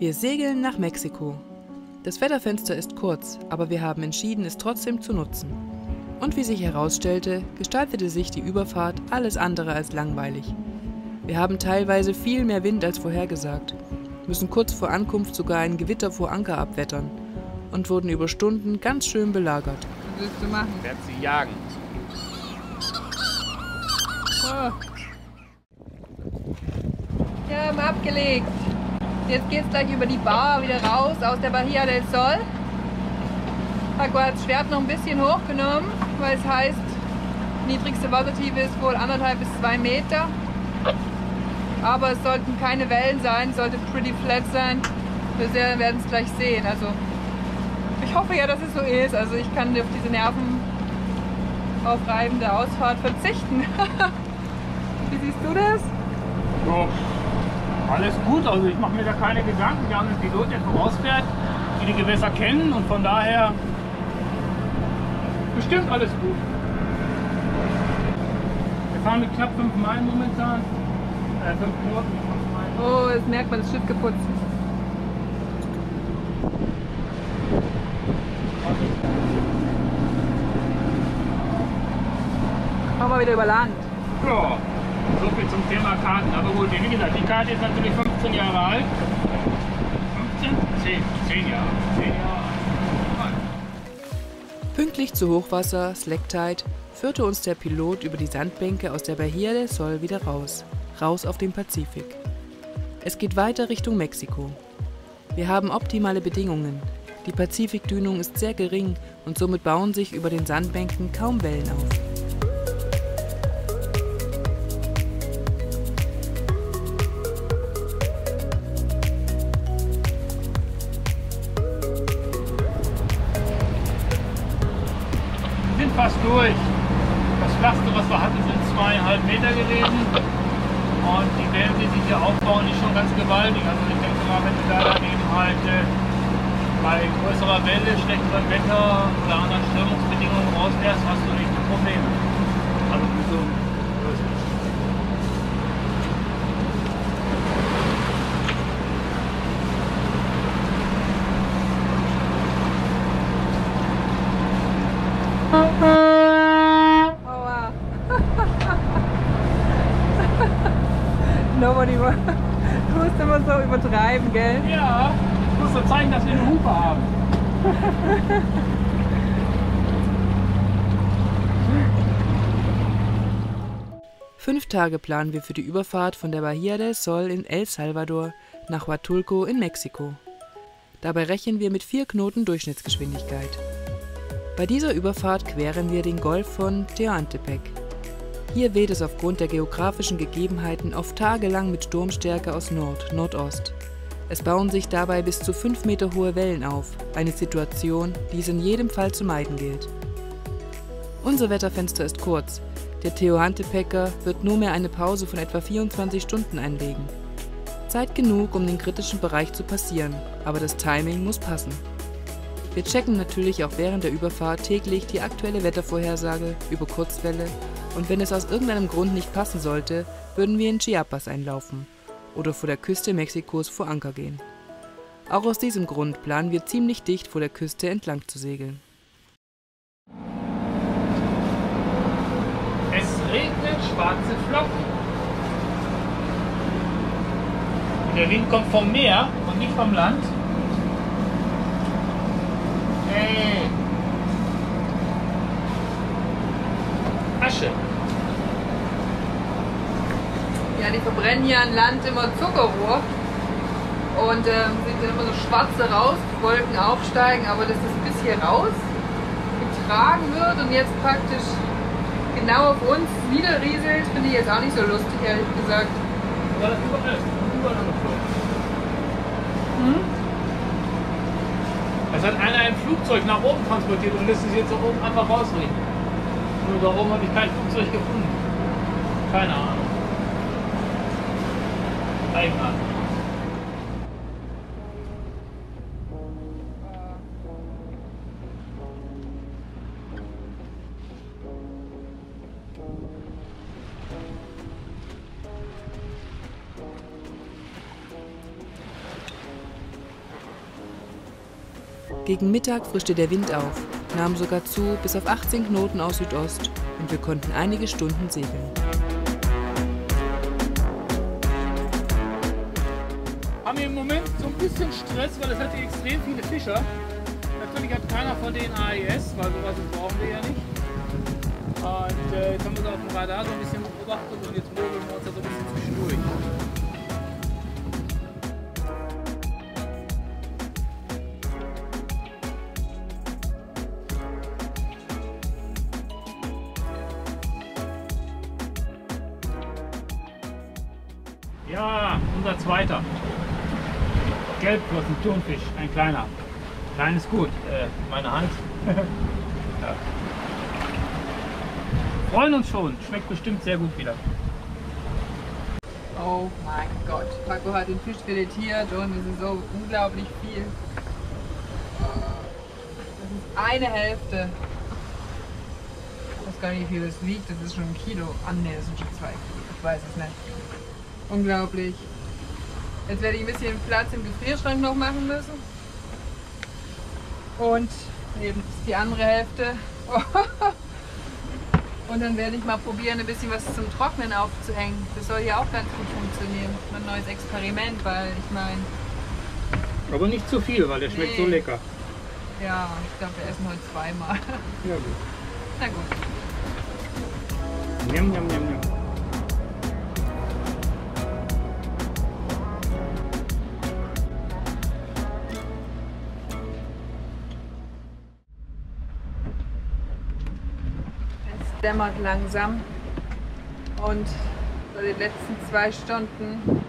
Wir segeln nach Mexiko. Das Wetterfenster ist kurz, aber wir haben entschieden, es trotzdem zu nutzen. Und wie sich herausstellte, gestaltete sich die Überfahrt alles andere als langweilig. Wir haben teilweise viel mehr Wind als vorhergesagt, müssen kurz vor Ankunft sogar ein Gewitter vor Anker abwettern und wurden über Stunden ganz schön belagert. Was willst du machen? Ich werde sie jagen. Oh. Ja, haben abgelegt. Jetzt geht's gleich über die Bar wieder raus aus der Bahía del Sol. Paco hat das Schwert noch ein bisschen hochgenommen, weil es heißt, niedrigste Wassertiefe ist wohl 1,5 bis 2 Meter. Aber es sollten keine Wellen sein, es sollte pretty flat sein. Wir werden es gleich sehen. Also ich hoffe ja, dass es so ist. Also ich kann auf diese nervenaufreibende Ausfahrt verzichten. Wie siehst du das? So, alles gut, also ich mache mir da keine Gedanken. Wir haben einen Pilot, der vorausfährt, die Gewässer kennen und von daher bestimmt alles gut. Wir fahren mit knapp 5 Meilen momentan. 5 Knoten. Oh, jetzt merkt man, das Schiff geputzt. Machen wir wieder über Land. Ja, so viel zum Thema Karten. Aber gut, wie gesagt, die Karte ist natürlich 15 Jahre alt. 15? 10 Jahre. 10 Jahre alt. Pünktlich zu Hochwasser, Slack Tide, führte uns der Pilot über die Sandbänke aus der Bahía del Sol wieder raus auf den Pazifik. Es geht weiter Richtung Mexiko. Wir haben optimale Bedingungen. Die Pazifikdünung ist sehr gering und somit bauen sich über den Sandbänken kaum Wellen auf. Wir sind fast durch. Das flachste, was wir hatten, sind 2,5 Meter gewesen. Und die Wellen, die sich hier aufbauen, ist schon ganz gewaltig. Also ich denke mal, wenn du da dann eben halt bei größerer Welle, schlechterem Wetter oder anderen Strömungsbedingungen rausfährst, hast du echte Probleme. Also so größer. Nobody war. Du musst immer so übertreiben, gell? Ja, ich muss so zeigen, dass wir eine Hupe haben. 5 Tage planen wir für die Überfahrt von der Bahía del Sol in El Salvador nach Huatulco in Mexiko. Dabei rechnen wir mit 4 Knoten Durchschnittsgeschwindigkeit. Bei dieser Überfahrt queren wir den Golf von Tehuantepec. Hier weht es aufgrund der geografischen Gegebenheiten oft tagelang mit Sturmstärke aus Nordost. Es bauen sich dabei bis zu 5 Meter hohe Wellen auf, eine Situation, die es in jedem Fall zu meiden gilt. Unser Wetterfenster ist kurz. Der Tehuantepecer wird nur mehr eine Pause von etwa 24 Stunden einlegen. Zeit genug, um den kritischen Bereich zu passieren, aber das Timing muss passen. Wir checken natürlich auch während der Überfahrt täglich die aktuelle Wettervorhersage über Kurzwelle und wenn es aus irgendeinem Grund nicht passen sollte, würden wir in Chiapas einlaufen oder vor der Küste Mexikos vor Anker gehen. Auch aus diesem Grund planen wir ziemlich dicht vor der Küste entlang zu segeln. Es regnet schwarze Flocken. Und der Wind kommt vom Meer und nicht vom Land. Hey. Asche. Ja, die verbrennen hier an Land immer Zuckerrohr und sind dann immer so schwarze Rauchwolken aufsteigen, aber dass das bis hier raus getragen wird und jetzt praktisch genau auf uns niederrieselt, finde ich jetzt auch nicht so lustig, ehrlich gesagt. Überall angeflogen. Es hat einer ein Flugzeug nach oben transportiert und lässt es jetzt da oben einfach rausreden. Nur da oben habe ich kein Flugzeug gefunden. Keine Ahnung. Eigenartig. Gegen Mittag frischte der Wind auf, nahm sogar zu bis auf 18 Knoten aus Südost und wir konnten einige Stunden segeln. Haben wir im Moment so ein bisschen Stress, weil es hat hier extrem viele Fischer. Natürlich hat keiner von denen AIS, weil sowas brauchen wir ja nicht. Und jetzt haben wir es auf dem Radar so ein bisschen beobachtet und jetzt mogeln wir uns da so ein bisschen zwischendurch. Ja, unser zweiter. Gelbflossen, Thunfisch, ein kleiner. Klein ist gut, meine Hand. Ja. Freuen uns schon, schmeckt bestimmt sehr gut wieder. Oh mein Gott, Paco hat den Fisch filetiert und es ist so unglaublich viel. Das ist eine Hälfte. Ich weiß gar nicht, wie viel das wiegt, das ist schon 1 Kilo. Ah ne, das sind schon 2 Kilo, ich weiß es nicht. Unglaublich. Jetzt werde ich ein bisschen Platz im Gefrierschrank noch machen müssen. Und eben die andere Hälfte. Und dann werde ich mal probieren, ein bisschen was zum Trocknen aufzuhängen. Das soll hier auch ganz gut funktionieren. Ein neues Experiment, weil ich meine... Aber nicht zu viel, weil der schmeckt so lecker. Ja, ich glaube, wir essen heute 2-mal. Ja gut. Na gut. Njam, njam, njam, njam. Dämmert langsam und so die letzten 2 Stunden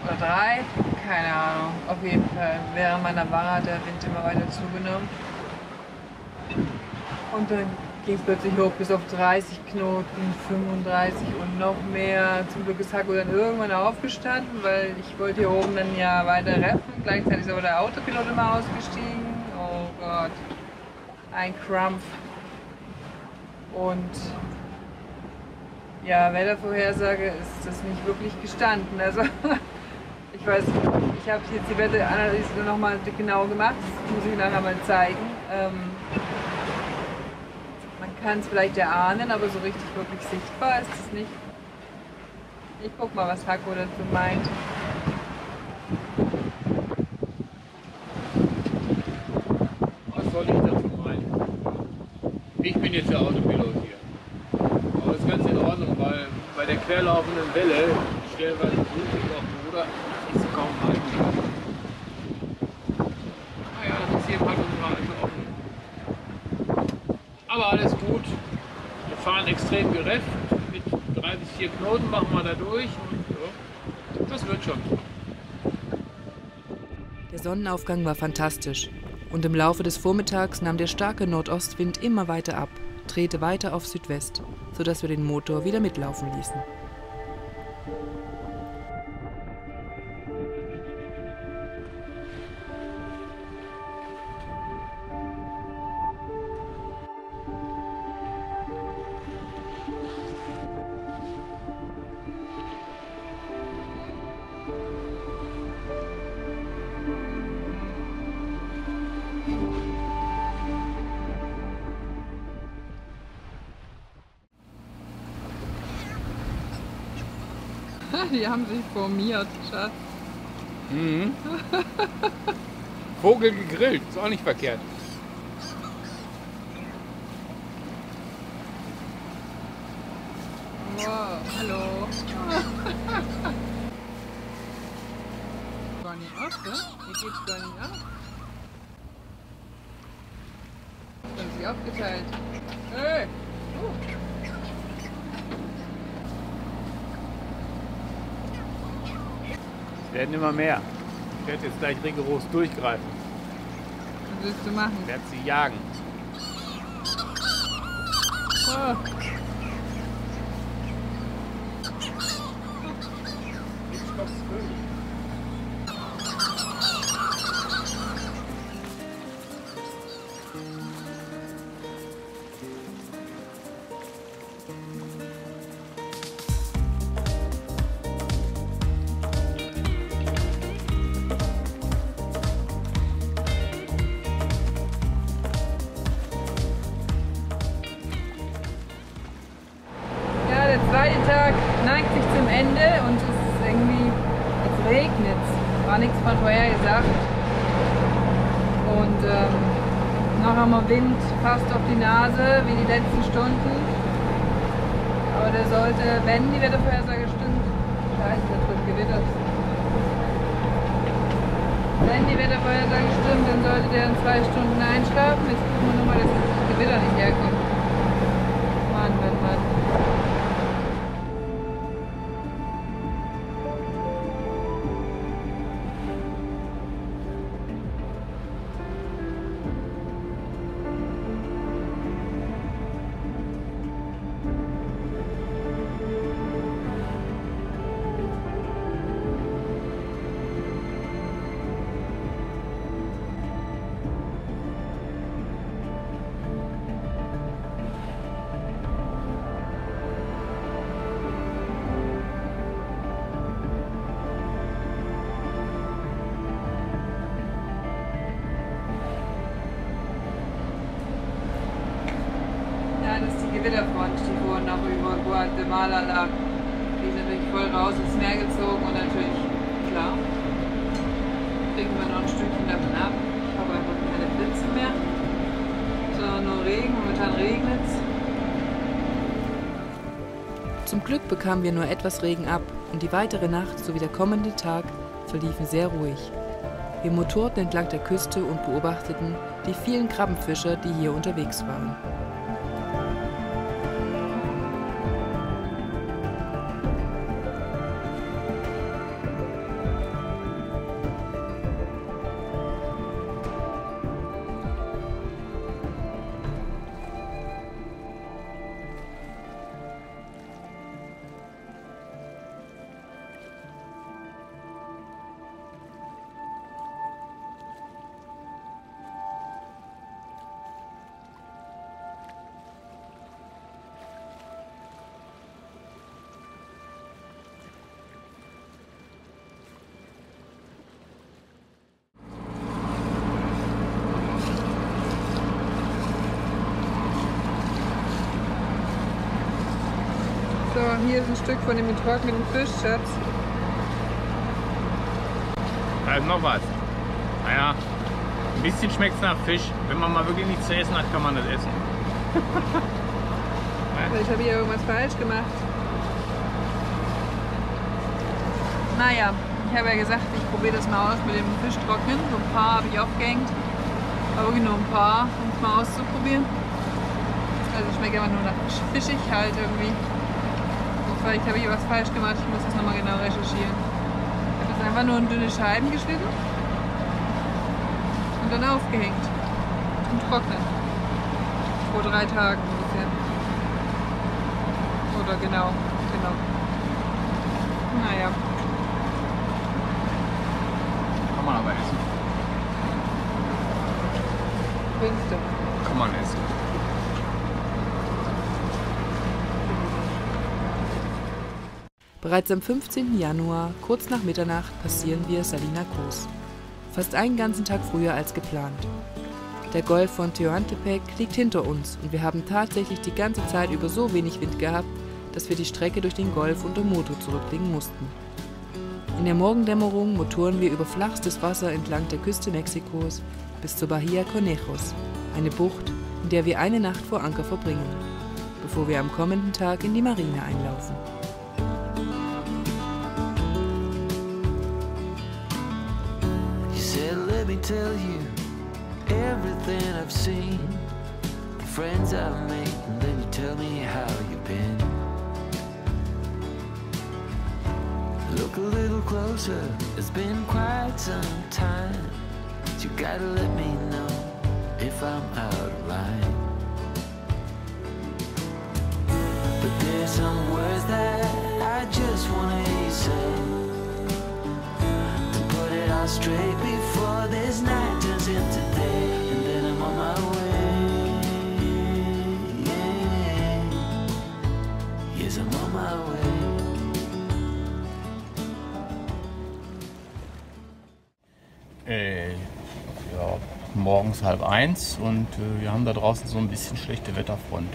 oder 3, keine Ahnung, auf jeden Fall während meiner Wange hat der Wind immer weiter zugenommen und dann ging es plötzlich hoch bis auf 30 Knoten, 35 und noch mehr. Zum Glück ist Haco dann irgendwann aufgestanden, weil ich wollte hier oben dann ja weiter reffen. Gleichzeitig ist aber der Autopilot immer ausgestiegen. Oh Gott, ein Krampf. Und ja, Wettervorhersage ist das nicht wirklich gestanden. Also ich weiß nicht, ich habe jetzt die Wetteranalyse nochmal genau gemacht, das muss ich nachher mal zeigen. Man kann es vielleicht erahnen, aber so richtig wirklich sichtbar ist es nicht. Ich guck mal, was Haco dazu meint. Was soll ich dazu meinen? Ich bin jetzt der Autopilot hier. Aber das ist ganz in Ordnung, weil bei der querlaufenden Welle, stellenweise blutig auf dem Ruder, ist es kaum halten. Naja, das ist hier gerade offen. Aber alles gut. Wir fahren extrem gerefft. Mit 3 bis 4 Knoten machen wir da durch. Und ja, das wird schon. Der Sonnenaufgang war fantastisch. Und im Laufe des Vormittags nahm der starke Nordostwind immer weiter ab, drehte weiter auf Südwest, sodass wir den Motor wieder mitlaufen ließen. Die haben sich formiert, Schatz. Mhm. Vogel gegrillt, ist auch nicht verkehrt. Wow, hallo. Gar nicht ab, ne? Hier geht's gar nicht ab. Haben sie aufgeteilt. Hey! Es werden immer mehr. Ich werde jetzt gleich rigoros durchgreifen. Was willst du machen? Ich werde sie jagen. Oh. Jetzt stoppt's völlig. Ende und es ist irgendwie, es regnet. War nichts von vorher gesagt. Und noch haben wir Wind fast auf die Nase, wie die letzten Stunden. Aber der sollte, wenn die Wettervorhersage stimmt, scheiße, das wird gewittert. Wenn die Wettervorhersage stimmt, dann sollte der in 2 Stunden einschlafen. Jetzt gucken wir nur mal, dass das Gewitter nicht herkommt. Mann, Mann, Mann. Das ist die Gewitterfront, die vorhin noch über Guatemala lag. Die ist natürlich voll raus ins Meer gezogen und natürlich, klar, kriegen wir noch ein Stückchen davon ab. Ich habe einfach keine Blitze mehr, sondern nur Regen. Momentan regnet es. Zum Glück bekamen wir nur etwas Regen ab und die weitere Nacht sowie der kommende Tag verliefen sehr ruhig. Wir motorten entlang der Küste und beobachteten die vielen Krabbenfischer, die hier unterwegs waren. So, hier ist ein Stück von dem getrockneten Fisch, Schatz. Da ist noch was. Naja, ein bisschen schmeckt es nach Fisch. Wenn man mal wirklich nichts zu essen hat, kann man das essen. Vielleicht habe ich ja irgendwas falsch gemacht. Naja, ich habe ja gesagt, ich probiere das mal aus mit dem Fischtrocknen. So ein paar habe ich aufgehängt. Aber wirklich nur ein paar, um es mal auszuprobieren. Also schmeckt einfach nur nach fischig halt irgendwie. Vielleicht habe ich was falsch gemacht, ich muss das nochmal genau recherchieren. Ich habe das einfach nur in dünne Scheiben geschnitten und dann aufgehängt und trocknen. Vor 3 Tagen ungefähr. Oder genau. Naja. Kann man aber essen. Findest du? Kann man essen. Bereits am 15. Januar, kurz nach Mitternacht, passieren wir Salina Cruz. Fast einen ganzen Tag früher als geplant. Der Golf von Tehuantepec liegt hinter uns und wir haben tatsächlich die ganze Zeit über so wenig Wind gehabt, dass wir die Strecke durch den Golf unter Motor zurücklegen mussten. In der Morgendämmerung motoren wir über flachstes Wasser entlang der Küste Mexikos bis zur Bahía Conejos, eine Bucht, in der wir eine Nacht vor Anker verbringen, bevor wir am kommenden Tag in die Marine einlaufen. Let me tell you everything I've seen, the friends I've made, and then you tell me how you've been. Look a little closer, it's been quite some time. You gotta let me know if I'm out of line. But there's some words that I just wanna hear you say, to put it all straight before this night turns into day, and then I'm on my way. Yes, I'm on my way. Ja, morgens 12:30 und wir haben da draußen so ein bisschen schlechte Wetterfront.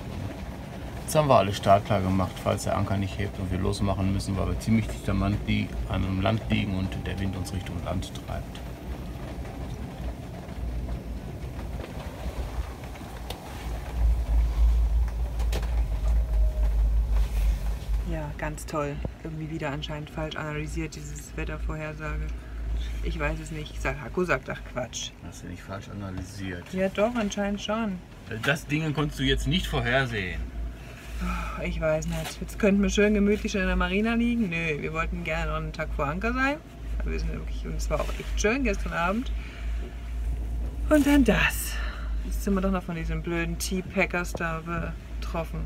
Jetzt haben wir alle startklar gemacht, falls der Anker nicht hebt und wir losmachen müssen, weil wir ziemlich dicht am Land liegen und der Wind uns Richtung Land treibt. Ja, ganz toll. Irgendwie wieder anscheinend falsch analysiert, dieses Wettervorhersage. Ich weiß es nicht. Haku sagt, ach Quatsch. Hast du nicht falsch analysiert? Ja doch, anscheinend schon. Das Ding konntest du jetzt nicht vorhersehen. Oh, ich weiß nicht. Jetzt könnten wir schön gemütlich in der Marina liegen. Nö, wir wollten gerne noch einen Tag vor Anker sein. Wir sind wirklich, und es war auch echt schön gestern Abend. Und dann das. Jetzt sind wir doch noch von diesen blöden Tea-Packers da betroffen.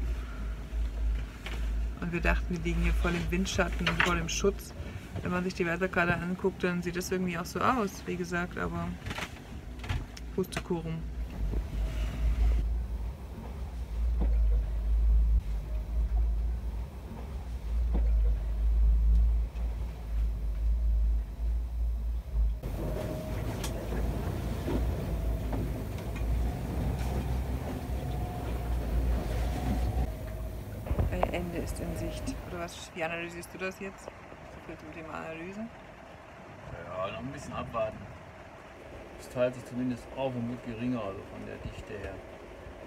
Und wir dachten, wir liegen hier voll im Windschatten und voll im Schutz. Wenn man sich die Wetterkarte anguckt, dann sieht das irgendwie auch so aus, wie gesagt, aber Pustekuchen. Ende ist in Sicht. Oder was? Wie analysierst du das jetzt? So viel zum Thema Analyse. Ja, noch ein bisschen abwarten. Es teilt sich zumindest auf und wird geringer, also von der Dichte her.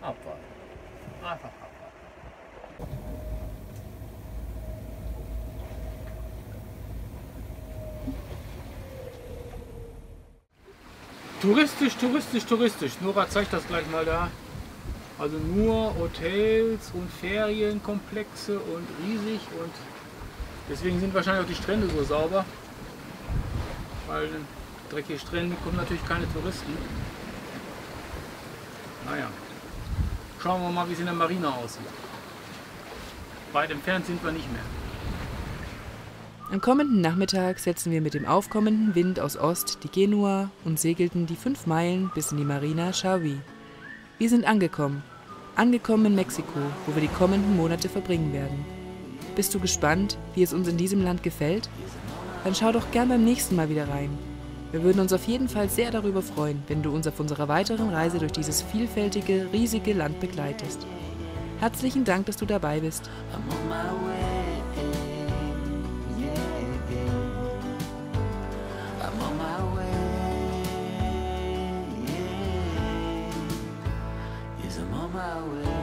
Abwarten. Einfach abwarten. Touristisch, touristisch, touristisch. Nora zeigt das gleich mal da. Also nur Hotels und Ferienkomplexe und riesig, und deswegen sind wahrscheinlich auch die Strände so sauber. Weil dreckige Strände kommen natürlich keine Touristen. Naja, schauen wir mal, wie es in der Marina aussieht. Weit entfernt sind wir nicht mehr. Am kommenden Nachmittag setzten wir mit dem aufkommenden Wind aus Ost die Genua und segelten die 5 Meilen bis in die Marina Xaui. Wir sind angekommen in Mexiko, wo wir die kommenden Monate verbringen werden. Bist du gespannt, wie es uns in diesem Land gefällt? Dann schau doch gern beim nächsten Mal wieder rein. Wir würden uns auf jeden Fall sehr darüber freuen, wenn du uns auf unserer weiteren Reise durch dieses vielfältige, riesige Land begleitest. Herzlichen Dank, dass du dabei bist. I'm on my way, yeah. I'm on my way, yeah. Yes, I'm on my way.